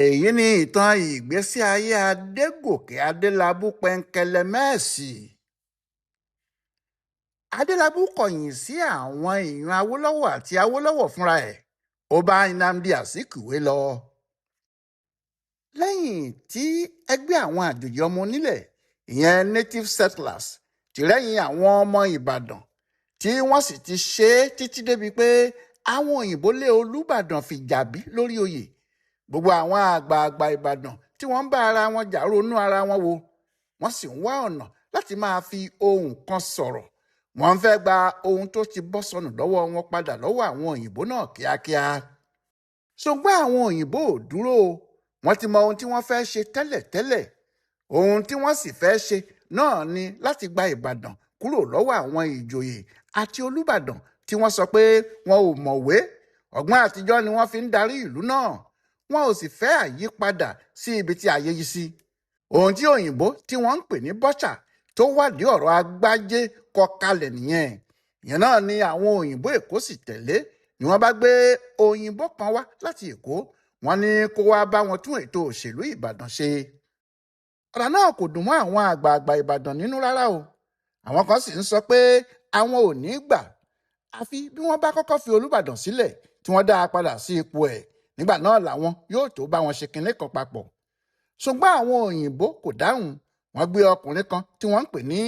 èyí ni ìtàn ìgbésí ayé adégòkè adélábù pẹ̀ǹkẹ̀lẹ̀ mẹ́ẹ̀sì. adélábù kọ̀yìn sí àwọn èèyàn awólọ́wọ̀ àti awólọ́wọ̀ fúnra ẹ̀, ó bá nnamdi azikiwe lọ. lẹ́yìn tí ẹgbẹ́ àwọn àjòjì ọmọ onílẹ̀ ìyẹn native settlers ti rẹ́yìn àwọn ọmọ ìbàdàn tí wọ́n sì ti ṣe é títí débi pé àwọn òyìnbó lé olúbàdàn fìjà bí lórí oyè, gbogbo àwọn àgbààgbà ìbàdàn tí wọ́n ń bá ara wọn jà ronú ara wọn wò, wọ́n sì ń wá ọ̀nà láti máa fi ohùn kan sọ̀rọ̀. wọ́n ń fẹ́ gba ohun tó ti bọ́ sọnù lọ́wọ́ wọn padà lọ́wọ́ àwọn òyìnbó náà kíákíá. ṣùgbọ́n àwọn òyìnbó ò dúró, wọ́n ti mọ ohun tí wọ́n fẹ́ ṣe tẹ́lẹ̀tẹ́lẹ̀. ohun tí wọ́n sì fẹ́ ṣe náà ni láti gba ìbàdàn kúrò lọ́wọ́ àwọn ìjòyè àti olúbàdàn tí wọ́n sọ pé wọn ò mọ̀wé, ọgbọ́n àtijọ́ ni wọ́n fi ń darí ìlú náà. wọn ò sì fẹ́ àyípadà sí ibi tí ayé yí sí. ohun tí òyìnbó tí wọ́n ń pè ní bọ́ṣà tó wádìí ọ̀rọ̀ agbájé kọ kalẹ̀ nìyẹn. ìyẹn náà ni àwọn òyìnbó èkó sì tẹ̀lé. ni wọ́n bá gbé òyìnbó kan wá láti èkó, wọ́n ní kó wá bá wọn tún ètò òṣèlú ìbàdàn ṣe. ọ̀rọ̀ náà kò dùn mọ́ àwọn àgbààgbà ìbàdàn nínú rárá o. àwọn kan sì ń sọ pé àwọn ò ní gbà àfi bí wọ́n bá kọ́kọ́ fi olúbàdàn sílẹ̀ tí wọ́n dá a padà sí ipò ẹ̀, nígbà náà làwọn yóò tó bá wọn ṣe kinní kan papọ̀. ṣùgbọ́n àwọn òyìnbó kò dáhùn. wọ́n gbé ọkùnrin kan tí wọ́n ń pè ní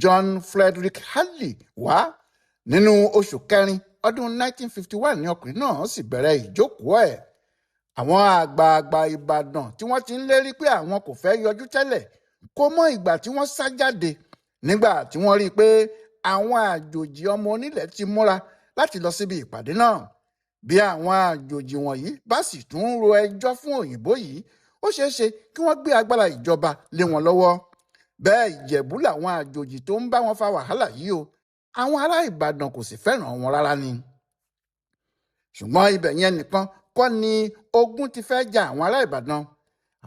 John Frederick Halley wá. nínú oṣù kẹrin ọdún 1951 ni ọkùnrin náà sì bẹ̀rẹ̀ ìjókòó ẹ̀. àwọn àgbààgbà ìbàdàn tí wọ́n ti ń lérí pé àwọn kò fẹ́ yọjú tẹ́lẹ̀ kò mọ ìgbà tí wọ́n sá jáde nígbà tí wọ́n rí i pé àwọn àjòjì ọmọ onílẹ̀ ti múra láti lọ síbi ìpàdé náà. bí àwọn àjòjì wọ̀nyí bá sì tún ro ẹjọ́ fún òyìnbó yìí, ó ṣeé ṣe kí wọ́n gbé agbára ìjọba lé wọn lọ́wọ́. bẹ́ẹ̀ ìjẹ̀bú làwọn àjòjì tó ń bá wọn fa wàhálà yìí o. àwọn ará ìbàdàn kò sì fẹ́ràn wọn rárá ni. ṣùgbọ́n ibẹ̀ yẹn nìkan kọ́ ni ogun ti fẹ́ jà àwọn ará ìbàdàn.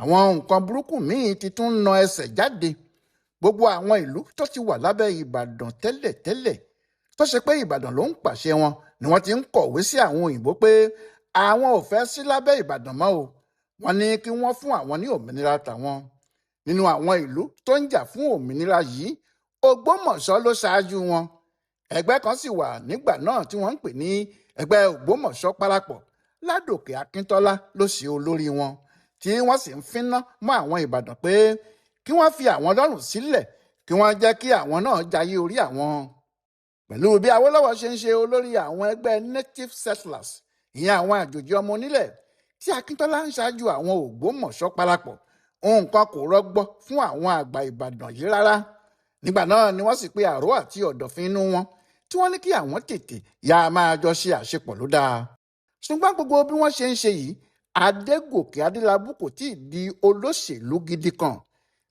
àwọn nǹkan burúkú míì ti tún na ẹsẹ̀ jáde. gbogbo àwọn ìlú tó ti wà lábẹ́ ìbàdàn tẹ́lẹ̀tẹ́lẹ̀ tó ṣe pé ìbàdàn ló ń pàṣẹ wọn ni wọ́n ti ń kọ̀wé sí àwọn òyìnbó pé àwọn ò fẹ́ sí lábẹ́ ìbàdàn mọ́ o. wọ́n ní kí wọ́n fún àwọn ní òmìnira tàwọn. nínú àwọn ìlú tó ń jà fún òmìnira yìí, ògbómọ̀ṣọ́ ló ṣáájú wọn. ẹgbẹ́ kan sì wà nígbà náà tí wọ́n ń pè ní ẹgbẹ́ ògbómọ̀ṣọ́ parapọ̀. ládòkè akíntọ́lá ló ṣe olórí wọn, tí wọ́n sì ń fínná mọ́ àwọn ìbàdàn pé kí wọ́n fi àwọn lọ́rùn sílẹ̀, kí wọ́n jẹ́ kí àwọn náà jayé orí àwọn. pẹ̀lú bí Awólọ́wọ̀ ṣe ń ṣe olórí àwọn ẹgbẹ́ native settlers, ìyẹn àwọn àjòjì ọmọ onílẹ̀, tí Akíntọ́lá ń ṣáájú àwọn Ògbómọ̀ṣọ́ parapọ̀, nǹkan kò rọgbọ fún àwọn àgbà Ìbàdàn yìí rárá. nígbà náà ni wọ́n sì pe àró àti ọ̀dọ̀fin inú wọn, tí wọ́n ní kí àwọn tètè yá máa jọ ṣe àṣepọ̀ ló dáa. ṣùgbọ́n gbogbo bí wọ́n ṣe ń ṣe yìí, Adégòkè Adélábù kò tíì di olóṣèlú gidi kan,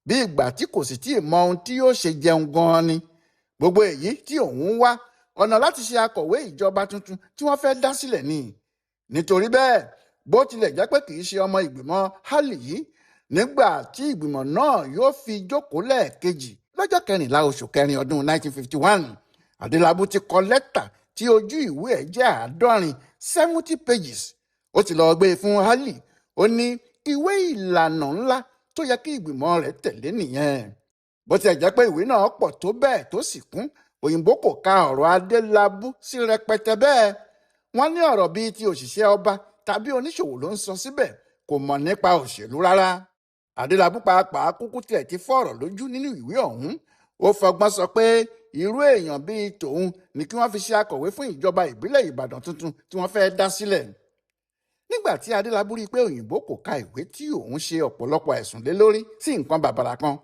bí ìgbà tí kò sì tíì mọ ohun tí yóò ṣe jẹun gan-an ni. gbogbo èyí tí òun wá ọ̀nà láti ṣe akọ̀wé ìjọba tuntun tí wọ́n fẹ́ dá sílẹ̀ ni. nítorí bẹ́ẹ̀, bó tilẹ̀ jẹ́ pé kì í ṣe ọmọ ìgbìmọ̀ Halley yìí, nígbà tí ìgbìmọ̀ náà yóò fi jókòó lẹ́ẹ̀kejì lọ́jọ́ 14 oṣù kẹrin ọdún 1951, Adélábù ti kọ lẹ́tà tí ojú ìwé ẹ̀ jẹ́ 70 pages. ó ti lọ́ọ́ gbé e fún Halley. ó ní ìwé ìlànà ńlá tó yẹ kí ìgbìmọ̀ rẹ̀ tẹ̀lé nìyẹn. bó tilẹ̀ jẹ́ pé ìwé náà pọ̀ tó bẹ́ẹ̀ tó sì kún, òyìnbó kò ka ọ̀rọ̀ Adélábù sí rẹpẹtẹ bẹ́ẹ̀. wọ́n ní ọ̀rọ̀ bíi ti òṣìṣẹ́ ọba tàbí oníṣòwò ló ń sọ síbẹ̀, kò mọ̀ nípa òṣèlú rárá. Adélábù pàápàá kúkú tilẹ̀ ti fọ̀rọ̀ lójú nínú ìwé ọ̀hún. ó fọgbọ́n sọ pé irú èèyàn bíi tòun ni kí wọ́n fi ṣe akọ̀wé fún ìjọba ìbílẹ̀ Ìbàdàn tuntun tí wọ́n fẹ́ dá sílẹ̀. nígbà tí Adélábù rí i pé òyìnbó kò ka ìwé tí òun ṣe ọ̀pọ̀lọpọ̀ ẹ̀sùn lé lórí sí nǹkan bàbàrà kan,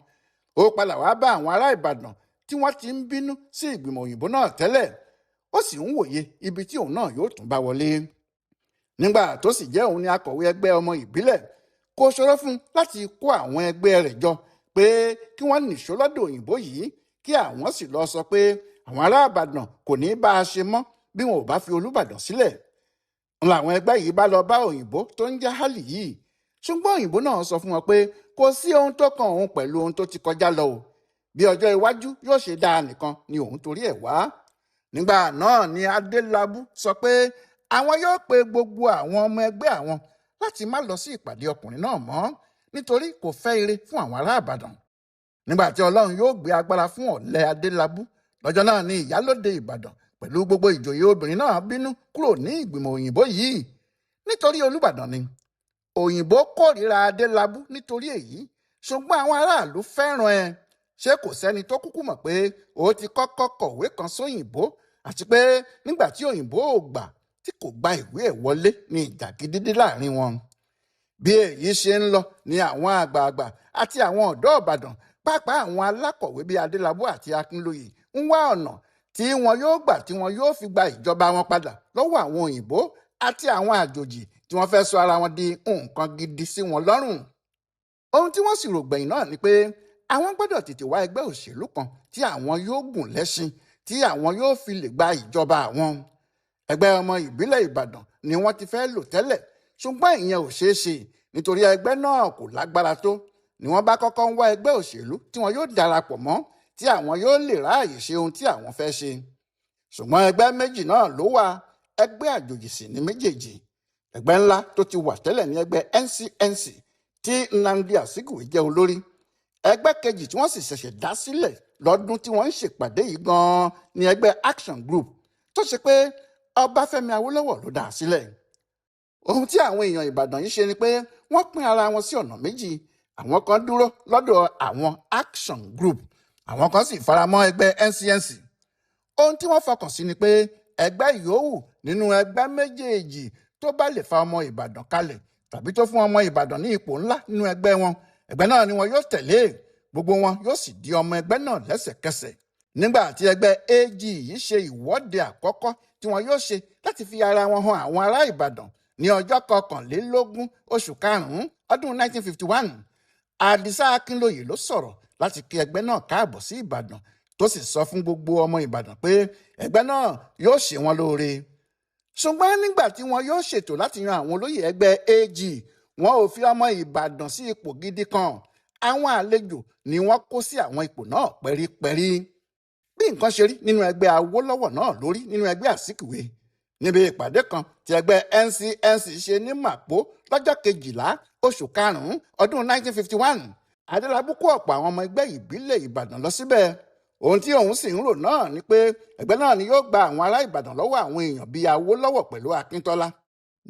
ó padà wá bá àwọn ará Ìbàdàn tí wọ́n ti ń bínú sí ìgbìmọ̀ òyìnbó náà tẹ́lẹ̀. ó sì ń wòye ibi tí òun náà yóò tún bá wọlé. nígbà tó sì jẹ́ òun ni akọ̀wé ẹgbẹ́ ọmọ ìbílẹ̀, kò ṣòro fún un láti kó àwọn ẹgbẹ́ rẹ̀ jọ pé kí wọ́n nìṣó lọ́dọ̀ òyìnbó yìí, kí àwọn sì lọ sọ pé àwọn ará Ìbàdàn kò ní bá a ṣe mọ́ bí wọn ò bá fi Olúbàdàn sílẹ̀. làwọn ẹgbẹ́ yìí bá lọ bá òyìnbó tó ń jẹ́ Halley yìí. ṣùgbọ́n òyìnbó náà sọ fún wọn pé kò sí ohun tó kan òun pẹ̀lú ohun tó ti kọjá lọ o. bí ọjọ́ iwájú yóò ṣe dáa nìkan ni òun torí ẹ̀ wá. nígbà náà ni Adélábù sọ pé àwọn yóò pe gbogbo àwọn ọmọ ẹgbẹ́ àwọn láti má lọ sí ìpàdé ọkùnrin náà mọ́ nítorí kò fẹ́ ire fún àwọn ará Ìbàdàn. Nígbà tí Ọlọ́run yóò gbé agbára fún ọ̀lẹ Adélabú lọ́jọ́ náà ni ìyálóde Ìbàdàn pẹ̀lú gbogbo ìjòyè obìnrin náà bínú kúrò ní ìgbìmọ̀ òyìnbó yìí nítorí Olúbàdàn ni. Òyìnbó kórìíra Adélabú nítorí èyí, ṣùgbọ́n àwọn aráàlú fẹ́ràn ẹ̀. Ṣé kò sẹ́ni tó kúkú mọ̀ pé ó ti kọ́kọ́ kọ̀wé kan sóyìnbó àti pé nígbà tí òyìnbó ò gbà tí kò gba ìwé ẹ̀ wọlé ní ìjà gidigidi láàrin wọn. Bí èyí ṣe ń lọ ni àwọn àgbààgbà àti àwọn ọ̀dọ́ Ìbàdàn pàápàá àwọn alákọ̀wé bíi Adélabú àti Akínlóye ń wá ọ̀nà tí wọn yóò gbà tí wọn yóò fi gba ìjọba wọn padà lọ́wọ́ àwọn òyìnbó àti àwọn àjòjì tí wọ́n fẹ́ sọ ara wọn di nǹkan gidi sí wọn lọ́rùn. Ohun tí wọ́n sì rò gbẹ̀yìn náà ni pé àwọn gbọ́dọ̀ tètè wá ẹgbẹ́ òṣèlú kan tí àwọn yóò gùn lẹ́ṣin tí àwọn yóò fi lè gba ìjọba àwọn. Ẹgbẹ́ ọmọ ìbílẹ̀ Ìbàdàn ni wọ́n ti fẹ́ lò tẹ́lẹ̀, ṣùgbọ́n ìyẹn ò ṣeé ṣe nítorí ẹgbẹ́ náà kò lágbára tó. Ni wọ́n bá kọ́kọ́ ń wá ẹgbẹ́ òṣèlú tí wọn yóò darapọ̀ mọ́ tí àwọn yóò lè ráàyè ṣe ohun tí àwọn fẹ́ ṣe. Ṣùgbọ́n ẹgbẹ́ méjì náà ló wà, ẹgbẹ́ àjòjì sì ní méjèèjì. Ẹgbẹ́ ńlá tó ti wà tẹ́lẹ̀ ní ẹgbẹ́ Ncnc tí Nnamdi Azikiwe jẹ́ olórí. Ẹgbẹ́ kejì tí wọ́n sì ṣẹ̀ṣẹ̀ dá sílẹ̀ lọ́dún tí wọ́n ń ṣèpàdé yìí gan-an ni ẹgbẹ́ Action Group tó ṣe pé Ọbáfẹ́mi Awólọ́wọ̀ ló dá sílẹ̀. Ohun tí àwọn èèyàn Ìbàdàn yìí ṣe ni pé wọ́n pín ara wọn sí ọ̀nà méjì. Àwọn kan dúró lọ́dọ̀ àwọn Action Group, àwọn kan sì faramọ́ ẹgbẹ́ Ncnc. Ohun tí wọ́n fọkàn sí ni pé ẹgbẹ́ yòówù nínú ẹgbẹ́ méjèèjì tó bá lè fa ọmọ Ìbàdàn kalẹ̀ tàbí tó fún ọmọ Ìbàdàn ní ipò ńlá nínú ẹgbẹ́ wọn, ẹgbẹ́ náà ni wọn yóò tẹ̀lé. Gbogbo wọn yóò sì di ọmọ ẹgbẹ́ náà lẹ́sẹ̀kẹsẹ̀. Nígbà tí ẹgbẹ́ AG yìí ṣe ìwọ́de àkọ́kọ́ tí wọn yóò ṣe láti fi ara wọn hàn àwọn ará Ìbàdàn ní ọjọ́ 21 oṣù karùn-ún ọdún 1951, Àdìsá Akínlóye ló sọ̀rọ̀ láti kí ẹgbẹ́ náà káàbọ̀ sí Ìbàdàn tó sì sọ fún gbogbo ọmọ Ìbàdàn pé ẹgbẹ́ náà yóò ṣe wọn lóore. Ṣùgbọ́n nígbà tí wọn yóò ṣètò láti yan àwọn olóyè ẹgbẹ́ AG, wọn ò fi ọmọ Ìbàdàn sí ipò gidi kan. Àwọn àlejò ni wọ́n kó sí àwọn ipò náà pẹ́rípẹ́rí. Bí nǹkan ṣe rí nínú ẹgbẹ́ Awólọ́wọ̀ náà lórí nínú ẹgbẹ́ Azikiwe. Níbi ìpàdé kan tí ẹgbẹ́ Ncnc ṣe ní Màpó lọ́jọ́ 12 oṣù karùn-ún ọdún 1951, Adélabú kó ọ̀pọ̀ àwọn ọmọ ẹgbẹ́ ìbílẹ̀ Ìbàdàn lọ síbẹ̀. Ohun tí òun sì ń rò náà ni pé ẹgbẹ́ náà ni yóò gba àwọn ará Ìbàdàn lọ́wọ́ àwọn èèyàn bíi Awólọ́wọ̀ pẹ̀lú Akíntọ́lá.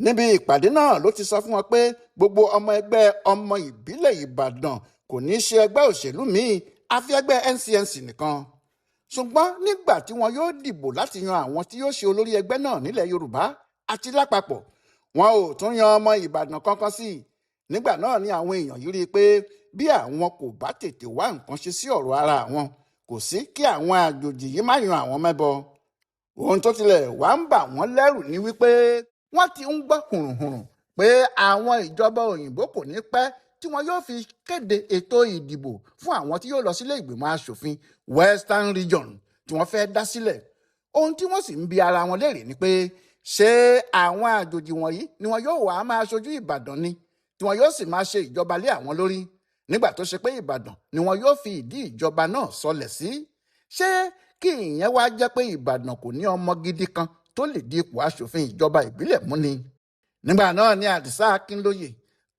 Níbi ìpàdé náà ló ti sọ fún wọn pé gbogbo ọmọ ẹgbẹ́ ọmọ ìbílẹ̀ Ìbàdàn kò ní í ṣe ẹgbẹ́ òṣèlú míì àfi ẹgbẹ́ Ncnc nìkan. Ṣùgbọ́n nígbà tí wọn yóò dìbò láti yan àwọn tí yóò ṣe olórí ẹgbẹ́ náà nílẹ̀ Yorùbá àti lápapọ̀, wọn ò tún yan ọmọ Ìbàdàn kankan sí i. Nígbà náà ni àwọn èèyàn yìí rí i pé bí àwọn kò bá tètè wá nǹkan ṣe sí ọ̀rọ̀ ara àwọn, kò sí kí àwọn àjòjì yìí má yan àwọn mẹ́bọ. Ohun tó tilẹ̀ wá ń bà wọ́n lẹ́rù ni wípé wọ́n ti ń gbọ́ hùrùhùrù pé àwọn ìjọba òyìnbó kò ní pẹ́ tí wọn yóò fi kéde ètò ìdìbò fún àwọn tí yóò lọ sílé ìgbìmọ̀ asòfin Western Region tí wọ́n fẹ́ dá sílẹ̀. Ohun tí wọ́n sì ń bi ara wọn léèrè ni pé ṣé àwọn àjòjì wọ̀nyí ni wọn yóò wá máa ṣojú Ìbàdàn ni tí wọn yóò sì máa ṣe ìjọba lé àwọn lórí nígbà tó ṣe pé Ìbàdàn ni wọn yóò fi ìdí ìjọba náà sọlẹ̀ sí. Ṣé kí ìyẹn wá jẹ́ pé Ìbàdàn kò ní ọmọ gidi kan tó lè di ipò asòfin ìjọba ìbílẹ̀ mú ni? Nígbà náà ni Àdìsá Akínlóye,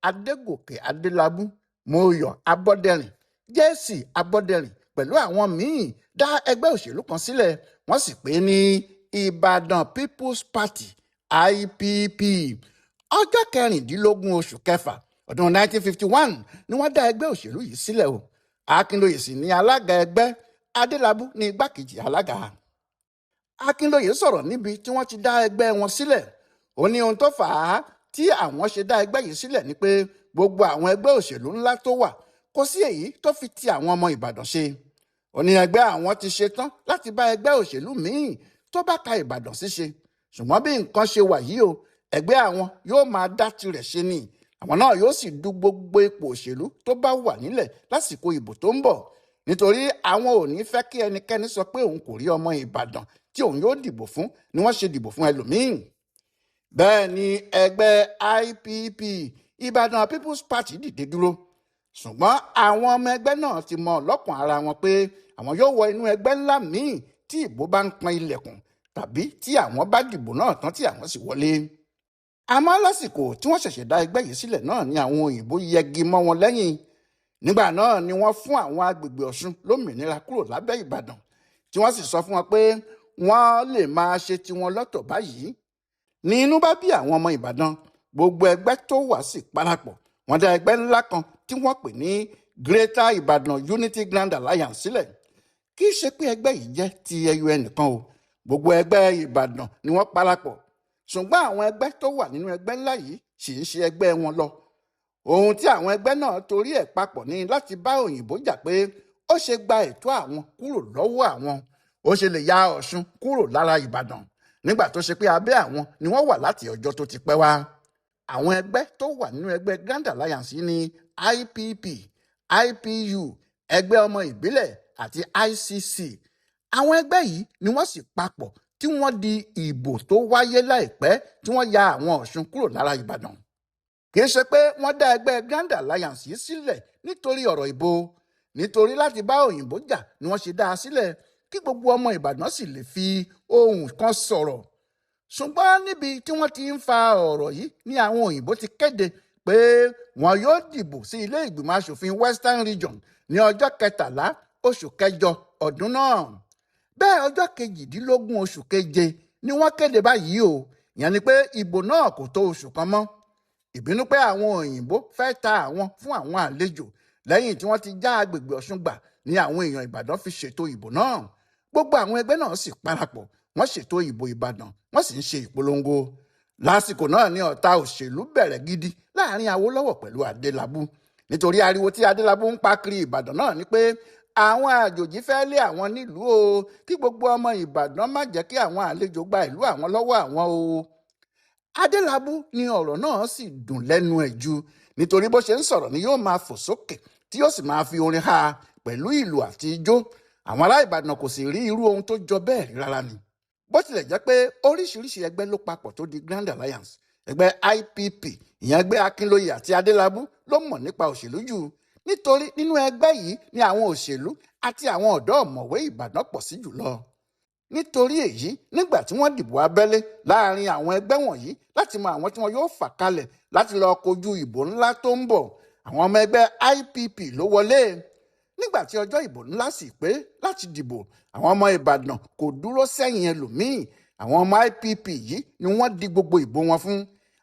Adégòkè Adélabú, Mọ́yọ̀ Abọ́dẹ̀rìn, Jesse Abọ́dẹ̀rìn pẹ̀lú àwọn míì dá ẹgbẹ́ òṣèlú kan sílẹ̀. Wọ́n sì pè é ní Ìbàdàn People's Party IPP. Ọjọ́ 16 oṣù kẹfà ọdún 1951 ni wọ́n dá ẹgbẹ́ òṣèlú yìí sílẹ̀ o. Akínlóye sì ní alága ẹgbẹ́, Adélabú ní igbákejì alága. Akínlóye sọ̀rọ̀ níbi tí wọ́n ti dá ẹgbẹ́ wọn sílẹ̀. Ó ní ohun tó fà á tí àwọn ṣe dá ẹgbẹ́ yìí sílẹ̀ ni pé gbogbo àwọn ẹgbẹ́ òṣèlú ńlá tó wà kò sí èyí tó fi ti àwọn ọmọ Ìbàdàn ṣe. Ó ní ẹgbẹ́ àwọn ti ṣe tán láti bá ẹgbẹ́ òṣèlú míì tó bá ka Ìbàdàn sí ṣe. Ṣùgbọ́n bí nǹkan ṣe wà yìí o, ẹgbẹ́ àwọn yóò máa dá tirẹ̀ ṣe ni. Àwọn náà yóò sì du gbogbo ipò òṣèlú tó bá wà nílẹ̀ lásìkò ìbò tó ń bọ̀. Nítorí àwọn ò ní fẹ́ kí ẹnikẹ́ni sọ pé òun kò rí ọmọ Ìbàdàn tí òun yóò dìbò fún ni wọ́n ṣe dìbò fún ẹlòmíì. Bẹ́ẹ̀ ni ẹgbẹ́ IPP, Ìbàdàn People's Party, dìde dúró. Ṣùgbọ́n àwọn ọmọ ẹgbẹ́ náà ti mọ ọlọ́kàn ara wọn pé àwọn yóò wọ inú ẹgbẹ́ ńlá míì tí ìbò bá ń pọn ilẹ̀kùn tàbí tí àwọn bá dìbò náà tán tí àwọn sì wọlé. àmọ́ lásìkò tí wọ́n ṣẹ̀ṣẹ̀ dá ẹgbẹ́ yìí sílẹ̀ náà ni àwọn òyìnbó yẹgi mọ́ wọn lẹ́yìn. Nígbà náà ni wọ́n fún àwọn agbègbè Ọ̀ṣun lómìnira kúrò lábẹ́ Ìbàdàn, tí wọ́n sì sọ fún wọn pé wọ́n lè máa ṣe tiwọn lọ́tọ̀ báyìí. Ní inú bá bí àwọn ọmọ Ìbàdàn, gbogbo ẹgbẹ́ tó wà sí parapọ̀, wọ́n dá ẹgbẹ́ ńlá kan tí wọ́n pè ní Greater Ibadan Unity Grand Alliance sílẹ̀. Kì í ṣe pé ẹgbẹ́ yìí jẹ́ ti ẹyọ ẹnìkan o, gbogbo ẹgbẹ́ Ìbàdàn ni wọ́n parapọ̀, ṣùgbọ́n àwọn ẹgbẹ́ tó wà nínú ẹgbẹ́ ńlá yìí sì ń ṣe ẹgbẹ́ wọn lọ. Ohun tí àwọn ẹgbẹ́ náà torí ẹ̀ papọ̀ ní láti bá òyìnbó jà pé ó ṣe gba ẹ̀tọ́ àwọn kúrò lọ́wọ́ àwọn, ó ṣe lè ya Ọ̀ṣun kúrò lára Ìbàdàn, nígbà tó ṣe pé abẹ́ àwọn ni wọ́n wà láti ọjọ́ tó ti pẹ́ wá. Àwọn ẹgbẹ́ tó wà nínú ẹgbẹ́ Grand Alliance yìí ni IPP, IPU, ẹgbẹ́ ọmọ ìbílẹ̀ àti ICC. Àwọn ẹgbẹ́ yìí ni wọ́n sì papọ̀ tí wọ́n di ìbò tó wáyé láìpẹ́ tí wọ́n ya àwọn Ọ̀ṣun kúrò lára Ìbàdàn. Kì í ṣe pé wọ́n dá ẹgbẹ́ Grand Alliance yìí sílẹ̀ nítorí ọ̀rọ̀ ìbò, nítorí láti bá òyìnbó jà ni wọ́n ṣe dá a sílẹ̀, kí gbogbo ọmọ Ìbàdàn sì lè fi ohùn kan sọ̀rọ̀. Ṣùgbọ́n níbi tí wọ́n ti ń fa ọ̀rọ̀ yìí ni àwọn òyìnbó ti kéde pé wọn yóò dìbò sí ilé ìgbìmọ̀ asòfin Western Region ní ọjọ́ 13 oṣù kẹjọ ọdún náà. Bẹ́ẹ̀ ọjọ́ 18 oṣù keje ni wọ́n kéde báyìí o, ìyẹn ni pé ìbò náà kò tó oṣù kan mọ́. Ìbínú pé àwọn òyìnbó fẹ́ ta àwọn fún àwọn àlejò lẹ́yìn tí wọ́n ti já agbègbè Ọ̀ṣun gbà ni àwọn èèyàn Ìbàdàn fi ṣètò ìbò náà. Gbogbo àwọn ẹgbẹ́ náà sì parapọ̀, wọ́n ṣètò ìbò Ìbàdàn, wọ́n sì ń ṣe ìpolongo. Lásìkò náà ni ọ̀tá òṣèlú bẹ̀rẹ̀ gidi láàrin Awólọ́wọ̀ pẹ̀lú Adélabú, nítorí ariwo tí Adélabú ń pa kiri Ìbàdàn náà ni pé àwọn àjòjì fẹ́ lé àwọn nílùú o, kí gbogbo ọmọ Ìbàdàn má jẹ́ kí àwọn àlejò gba ìlú àwọn lọ́wọ́ àwọn o. Adélabú ni ọ̀rọ̀ náà sì dùn lẹ́nu ẹ̀ jù, nítorí bó ṣe ń sọ̀rọ̀ ni yóò máa fò sókè tí yóò sì máa fi orin ha pẹ̀lú ìlù àti ijó. Àwọn ará Ìbàdàn kò sì rí irú ohun tó jọ bẹ́ẹ̀ rí rárá ni. Bó tilẹ̀ jẹ́ pé oríṣiríṣi ẹgbẹ́ ló papọ̀ tó di Grand Alliance, ẹgbẹ́ IPP, ìyẹn ẹgbẹ́ Akínlóye àti Adélabú ló mọ̀ nípa òṣèlú jù, nítorí nínú ẹgbẹ́ yìí ni àwọn òṣèlú àti àwọn ọ̀dọ́ ọ̀mọ̀wé Ìbàdàn pọ̀ sí jùlọ. Nítorí èyí, nígbà tí wọ́n dìbò abẹ́lé láàrin àwọn ẹgbẹ́ wọ̀nyí láti mọ àwọn tí wọn yóò fà kalẹ̀ láti lọ kojú ìbò ńlá tó ń bọ̀, àwọn ọmọ ẹgbẹ́ IPP ló wọlé. Nígbà tí ọjọ́ ìbò ńlá sì pé láti dìbò, àwọn ọmọ Ìbàdàn kò dúró sẹ́yìn ẹlòmíì. Àwọn ọmọ IPP yìí ni wọ́n di gbogbo ìbò wọn fún.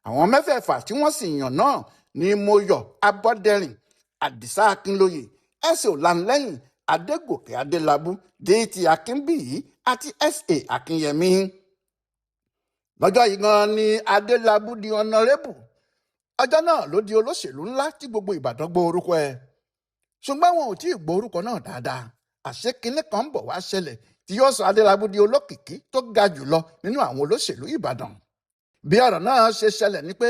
Àwọn mẹ́fẹ̀ẹ̀fà tí wọ́n sì yàn náà ni Mọ́yọ̀ Abọ́dẹrìn, Àdìsá Akínlóye, ẹ̀sẹ̀ Ọ̀lànlẹ́yìn, Adégòkè Adélabú, Déètì Akínbíyì àti SA Akínyẹmí. Lọ́jọ́ yìí gan ni Adélabú di ọ̀nàrẹ́bù. Ọjọ́ náà ló di olóṣèlú ńlá tí gbogbo Ìbàdàn gbọ́ orúkọ ẹ̀. Ṣùgbọ́n wọn ò tí ì gbọ́ orúkọ náà dáadáa. Àṣé kinní kan ń bọ̀ wá ṣẹlẹ̀ tí yóò sọ Adélabú di olókìkí tó ga jùlọ nínú àwọn olóṣèlú Ìbàdàn. Bí ọ̀rọ̀ náà ṣe ṣẹlẹ̀ ni pé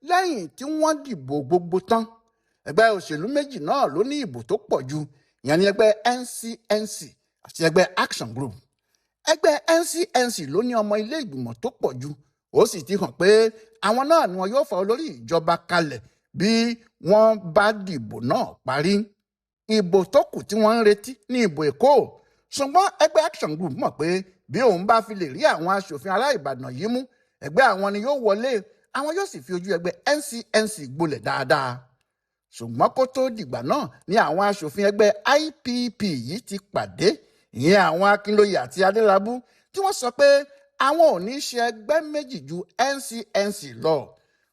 lẹ́yìn tí wọ́n dìbò gbogbo tán, ẹgbẹ́ òṣèlú méjì náà ló ní ìbò tó pọ̀ jù, ìyẹn ni ẹgbẹ́ Ncnc àti ẹgbẹ́ Action Group. Ẹgbẹ́ Ncnc ló ní ọmọ ilé ìgbìmọ̀ tó pọ̀ jù, ó sì ti hàn pé àwọn náà ni wọn yóò fa olórí ìjọba kalẹ̀ bí wọ́n bá dìbò náà parí. Ìbò tó kù tí wọ́n ń retí ní ìbò Èkó, ṣùgbọ́n ẹgbẹ́ Action Group mọ̀ pé bí òun bá fi lè rí àwọn aṣòfin ará Ìbàdàn yìí mú, ẹgbẹ́ àwọn ni yóò wọlé, àwọn yóò sì fi ojú ẹgbẹ́ Ncnc gbolẹ̀ dáadáa. Ṣùgbọ́n kó tó dìgbà náà ni àwọn aṣòfin ẹgbẹ́ IPP yìí ti pàdé, ìyẹn àwọn Akínlóye àti Adélabú, tí wọ́n sọ pé àwọn ò ní ṣe ẹgbẹ́ méjì ju Ncnc lọ.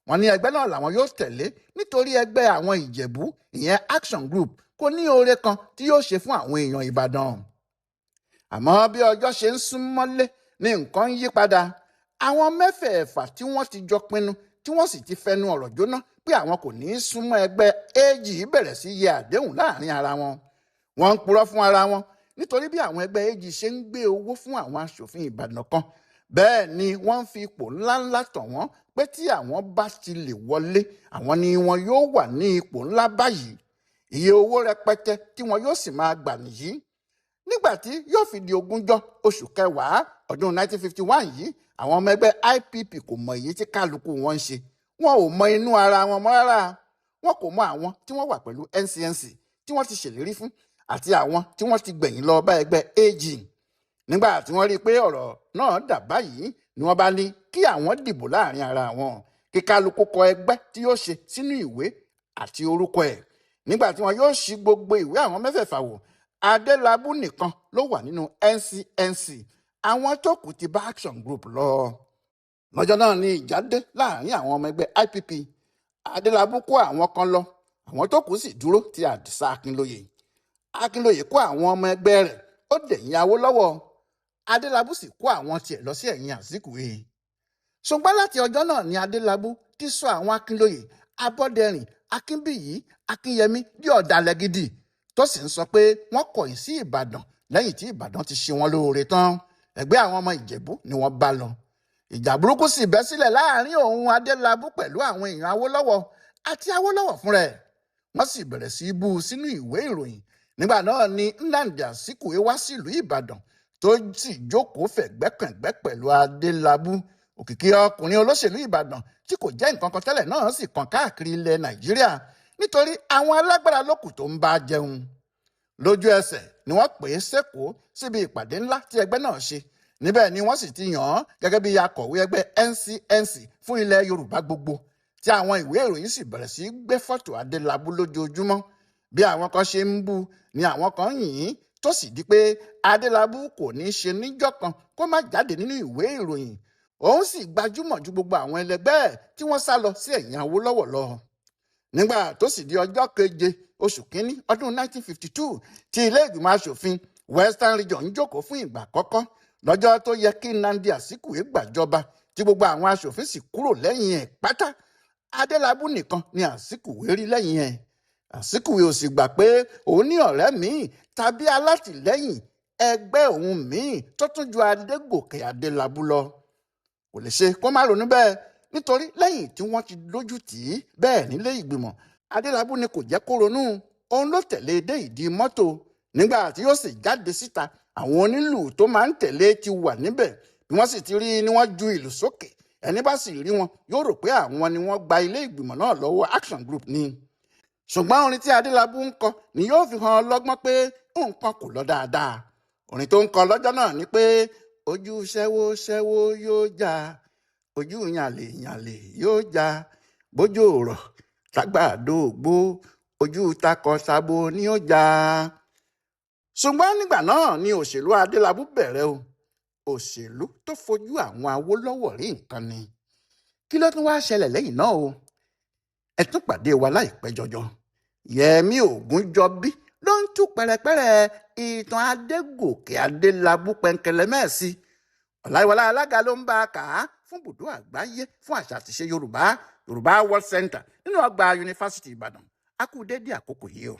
Wọ́n ní ẹgbẹ́ náà làwọn yóò tẹ̀lé nítorí ẹgbẹ́ àwọn Ìjẹ̀bú, ìyẹn Action Group, kò ní oore kan tí yóò ṣe fún àwọn èèyàn Ìbàdàn. Àmọ́ bí ọjọ́ ṣe ń sún mọ́lé ni nǹkan ń yí padà. Àwọn mẹ́fẹ̀ẹ̀fà tí wọ́n ti jọ pinnu tí wọ́n sì ti fẹnu ọ̀rọ̀ jóná pé àwọn kò ní í súnmọ́ ẹgbẹ́ AG bẹ̀rẹ̀ sí yẹ àdéhùn láàrin ara wọn. Wọ́n ń purọ́ fún ara wọn nítorí bí àwọn ẹgbẹ́ AG ṣe ń gbé owó fún àwọn aṣòfin Ìbàdàn kan, bẹ́ẹ̀ ni wọ́n ń fi ipò ńláńlá tàn wọ́n pé tí àwọn bá ti lè wọlé, àwọn ni wọn yóò wà ní ipò ńlá báyìí. Iye owó rẹpẹtẹ tí wọn yóò sì máa gbà nìyí. Nígbà tí yóò fi di 20 oṣù kẹwàá ọdún 1951 yìí, àwọn ọmọ ẹgbẹ́ IPP kò mọ èyí tí kálukú wọn ń ṣe. Wọn ò mọ inú ara wọn mọ́ rárá. Wọn kò mọ àwọn tí wọ́n wà pẹ̀lú Ncnc tí wọ́n ti ṣèlérí fún àti àwọn tí wọ́n ti gbẹ̀yìn lọ bá ẹgbẹ́ AG. Nígbà tí wọ́n rí i pé ọ̀rọ̀ náà dà báyìí ni wọ́n bá ní kí àwọn dìbò láàrin ara wọn. kí kálukú kọ ẹgbẹ́ tí yóò ṣe sínú ìwé àti orúkọ ẹ̀. Nígbà tí wọn yóò ṣí gbogbo ìwé àwọn mẹ́fẹ̀ẹ̀fà wò, Adelabu nìkan ló wà nínú Ncnc, àwọn tó kù ti bá Action Group lọ. Lọ́jọ́ náà ni ìjà dé láàrin àwọn ọmọ ẹgbẹ́ IPP. Adelabu kó àwọn kan lọ, àwọn tó kù sì dúró ti Àdìsá Akínlóye. Akínlóye kó àwọn ọmọ ẹgbẹ́ rẹ̀ ó dẹ̀yìn Awólọ́wọ̀. Adelabu sì kó àwọn tiẹ̀ lọ sí ẹ̀yìn Azikiwe. Ṣùgbọ́n láti ọjọ́ náà ni Adelabu ti sọ àwọn Akínlóye, Abọ́dẹrìn, Akínbíyì, Akínyẹmí di ọ̀dàlẹ̀ gidi, tó sì ń sọ pé wọ́n kọ̀yìn sí Ìbàdàn lẹ́yìn tí Ìbàdàn ti ṣe wọn lóore tán. Ẹgbẹ́ àwọn ọmọ Ìjẹ̀bú ni wọ́n bá lọ. Ìjà burúkú sì bẹ́ sílẹ̀ láàrin òun Adelabu pẹ̀lú àwọn èèyàn Awólọ́wọ̀ àti Awólọ́wọ̀ fúnra ẹ̀. Wọ́n sì bẹ̀rẹ̀ sí í bú u sínú ìwé ìròyìn. Nígbà náà ni Nnamdi Azikiwe wá sílùú Ìbàdàn tó sì jókòó fẹ̀gbẹ́kẹ̀gbẹ́ pẹ̀lú Adelabu. Òkìkí ọkùnrin olóṣèlú Ìbàdàn tí kò jẹ́ nǹkan kan tẹ́lẹ̀ náà sì kàn káàkiri ilẹ̀ Nàìjíríà nítorí àwọn alágbára lókù tó ń bá jẹun. Lójú ẹsẹ̀ ni wọ́n pè é sẹ́kọ̀ọ́ síbi ìpàdé ńlá tí ẹgbẹ́ náà ṣe. Níbẹ̀ ni wọ́n sì ti yàn án gẹ́gẹ́ bí akọ̀wé ẹgbẹ́ Ncnc fún ilẹ̀ Yorùbá gbogbo, tí àwọn ìwé ìròyìn sì bẹ̀rẹ̀ sí í gbé fọ́tò Adelabu lójoojúmọ́. Bí àwọn kan ṣe ń bú ni àwọn kan yìn ín, tó sì di pé Adelabu kò ní í ṣe níjọ́ kan kó má jáde nínú ìwé ìròyìn. Òun sì gbajúmọ̀ ju gbogbo àwọn ẹlẹgbẹ́ tí wọ́n sá lọ sí ẹ̀yìn Awólọ́wọ̀ lọ. Nígbà tó sì di ọjọ́ 7 oṣù kínní ọdún 1952 tí ilé ìgbìmọ̀ asòfin Western Region ń jókòó fún ìgbà àkọ́kọ́, lọ́jọ́ tó yẹ kí Nnamdi Azikiwe gbàjọba tí gbogbo àwọn asòfin sì kúrò lẹ́yìn ẹ̀ pátá, Adelabu nìkan ni Azikiwe rí lẹ́yìn ẹ̀. Azikiwe ò sì gbà pé òun ní ọ̀rẹ́ míì tàbí alátìlẹ́yìn ẹgbẹ́ òun míì tó tún ju Adégòkè Adelabu lọ. Kò lè ṣe kó má ronú bẹ́ẹ̀, nítorí lẹ́yìn tí wọ́n ti lójú tì í bẹ́ẹ̀ nílé ìgbìmọ̀, Adelabu ni kò jẹ́ kó ronú. Òun ló tẹ̀lé dé ìdí mọ́tò. Nígbà tí yóò sì jáde síta, àwọn onílù tó máa ń tẹ̀lé ti wà níbẹ̀. Bí wọ́n sì ti rí i ni wọ́n ju ìlù sókè. Ẹni bá sì rí wọn yóò rò pé àwọn ni wọ́n gba ilé ìgbìmọ̀ náà lọ́wọ́ Action Group ni. Ṣùgbọ́n orin tí Adelabu ń kọ ni yóò fi hàn ọlọ́gbọ́n pé nǹkan kò lọ dáadáa. Orin tó ń kọ lọ́jọ́ náà ni pé ojú ṣẹ́wó ṣẹ́wó yóò já, ojú yànlè yànlè yóò já, bójú rọ̀ tágbàdo ògbó, ojú takọ̀tabo ni ó já. Ṣùgbọ́n nígbà náà ni òṣèlú Adelabu bẹ̀rẹ̀ o. Òṣèlú tó fojú àwọn Awólọ́wọ̀ rí nǹkan ni. Kí ló tún wá ṣẹlẹ̀ lẹ́yìn náà o? Ẹ tún pàdé wa láìpẹ́ jọjọ. Yẹmí Ògúnjọbí ló ń tú pẹ̀rẹ̀pẹ̀rẹ̀ ìtàn Adégòkè Adelabu pẹ̀ǹkẹ̀lẹ́mẹ́sì. Ọláyíwọlá Alága ló ń bá a kà á fún Ibùdó Àgbáyé fún Àṣà àti Ìṣe Yorùbá World Center nínú ọgbà Yunifásítì Ìbàdàn. A kú dédé àkókò yìí o.